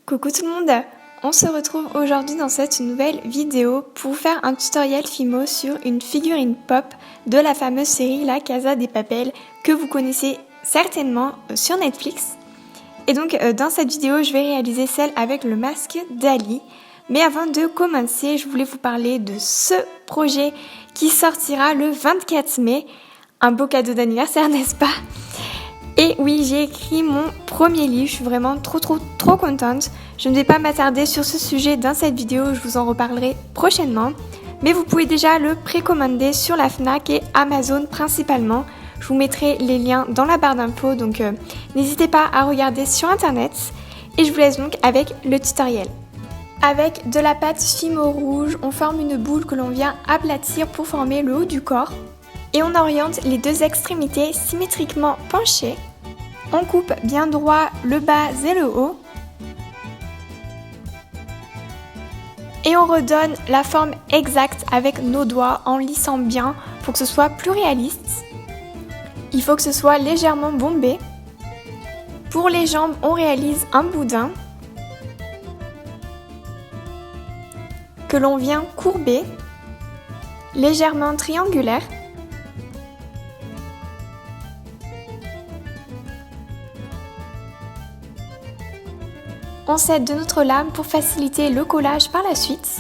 Coucou tout le monde, on se retrouve aujourd'hui dans cette nouvelle vidéo pour faire un tutoriel Fimo sur une figurine pop de la fameuse série La Casa de Papel que vous connaissez certainement sur Netflix. Et donc dans cette vidéo je vais réaliser celle avec le masque d'Ali. Mais avant de commencer, je voulais vous parler de ce projet qui sortira le 24 mai. Un beau cadeau d'anniversaire, n'est-ce pas ? Et oui, j'ai écrit mon premier livre, je suis vraiment trop contente. Je ne vais pas m'attarder sur ce sujet dans cette vidéo, je vous en reparlerai prochainement. Mais vous pouvez déjà le précommander sur la Fnac et Amazon principalement. Je vous mettrai les liens dans la barre d'infos, donc n'hésitez pas à regarder sur internet. Et je vous laisse donc avec le tutoriel. Avec de la pâte Fimo rouge, on forme une boule que l'on vient aplatir pour former le haut du corps. Et on oriente les deux extrémités symétriquement penchées. On coupe bien droit le bas et le haut. Et on redonne la forme exacte avec nos doigts en lissant bien pour que ce soit plus réaliste. Il faut que ce soit légèrement bombé. Pour les jambes, on réalise un boudin que l'on vient courber, légèrement triangulaire. On s'aide de notre lame pour faciliter le collage par la suite.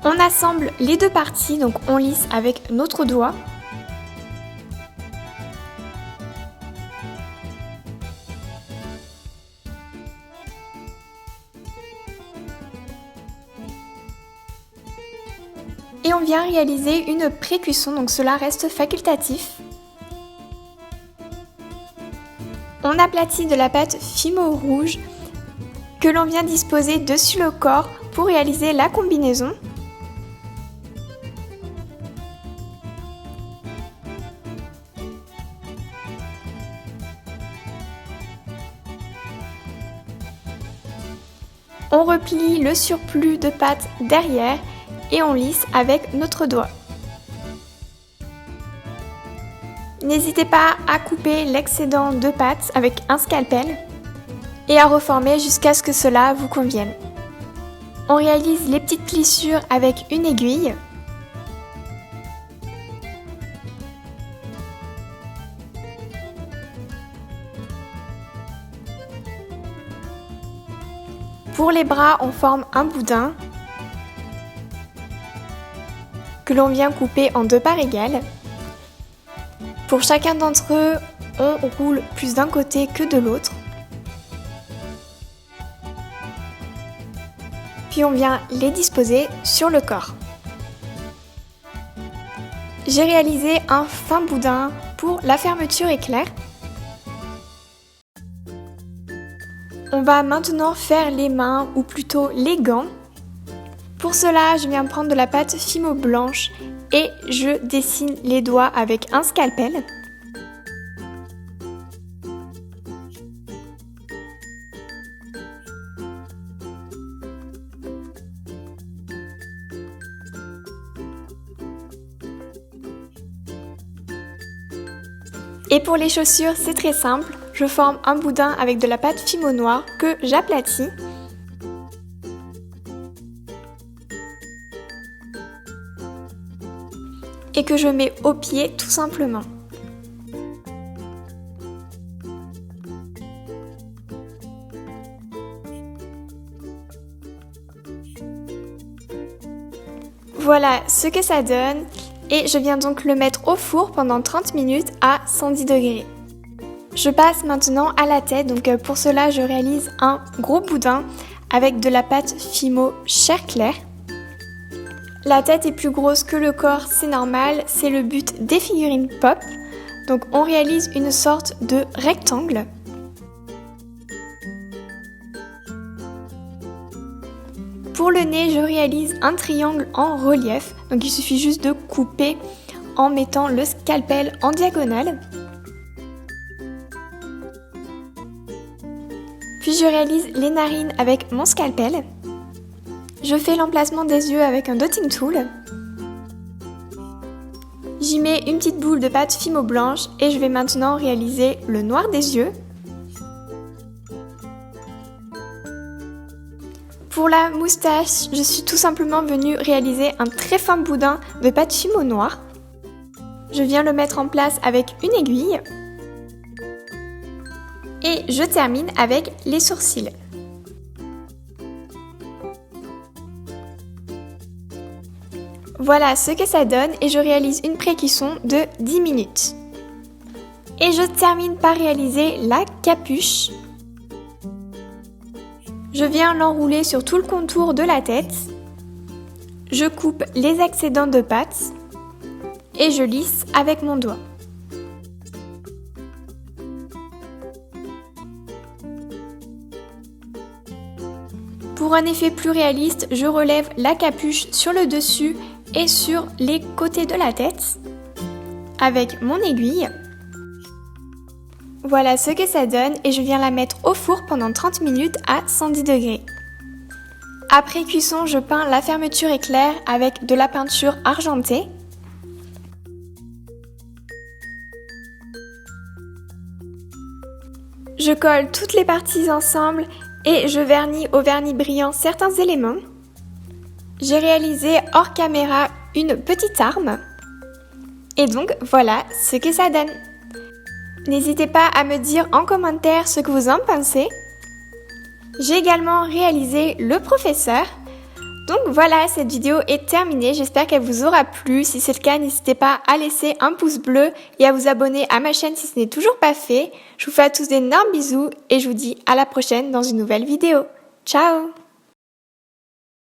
On assemble les deux parties, donc on lisse avec notre doigt. Et on vient réaliser une pré-cuisson, donc cela reste facultatif. On aplatit de la pâte Fimo rouge que l'on vient disposer dessus le corps pour réaliser la combinaison. On replie le surplus de pâte derrière et on lisse avec notre doigt. N'hésitez pas à couper l'excédent de pâte avec un scalpel et à reformer jusqu'à ce que cela vous convienne. On réalise les petites plissures avec une aiguille. Pour les bras, on forme un boudin que l'on vient couper en deux parts égales. Pour chacun d'entre eux, on roule plus d'un côté que de l'autre. Puis on vient les disposer sur le corps. J'ai réalisé un fin boudin pour la fermeture éclair. On va maintenant faire les mains, ou plutôt les gants. Pour cela, je viens prendre de la pâte Fimo blanche et je dessine les doigts avec un scalpel. Et pour les chaussures, c'est très simple. Je forme un boudin avec de la pâte Fimo noire que j'aplatis. Et que je mets au pied tout simplement. Voilà ce que ça donne et je viens donc le mettre au four pendant 30 minutes à 110 degrés. Je passe maintenant à la tête, donc pour cela je réalise un gros boudin avec de la pâte Fimo chair claire. La tête est plus grosse que le corps, c'est normal, c'est le but des figurines pop. Donc on réalise une sorte de rectangle. Pour le nez, je réalise un triangle en relief. Donc il suffit juste de couper en mettant le scalpel en diagonale. Puis je réalise les narines avec mon scalpel. Je fais l'emplacement des yeux avec un dotting tool. J'y mets une petite boule de pâte Fimo blanche et je vais maintenant réaliser le noir des yeux. Pour la moustache, je suis tout simplement venue réaliser un très fin boudin de pâte fimo noire. Je viens le mettre en place avec une aiguille. Et je termine avec les sourcils. Voilà ce que ça donne et je réalise une pré-cuisson de 10 minutes. Et je termine par réaliser la capuche. Je viens l'enrouler sur tout le contour de la tête. Je coupe les excédents de pâte et je lisse avec mon doigt. Pour un effet plus réaliste, je relève la capuche sur le dessus et sur les côtés de la tête avec mon aiguille. Voilà ce que ça donne et je viens la mettre au four pendant 30 minutes à 110 degrés. Après cuisson, je peins la fermeture éclair avec de la peinture argentée. Je colle toutes les parties ensemble et je vernis au vernis brillant certains éléments. J'ai réalisé hors caméra une petite arme. Et donc voilà ce que ça donne. N'hésitez pas à me dire en commentaire ce que vous en pensez. J'ai également réalisé le professeur. Donc voilà, cette vidéo est terminée. J'espère qu'elle vous aura plu. Si c'est le cas, n'hésitez pas à laisser un pouce bleu et à vous abonner à ma chaîne si ce n'est toujours pas fait. Je vous fais à tous d'énormes bisous et je vous dis à la prochaine dans une nouvelle vidéo. Ciao!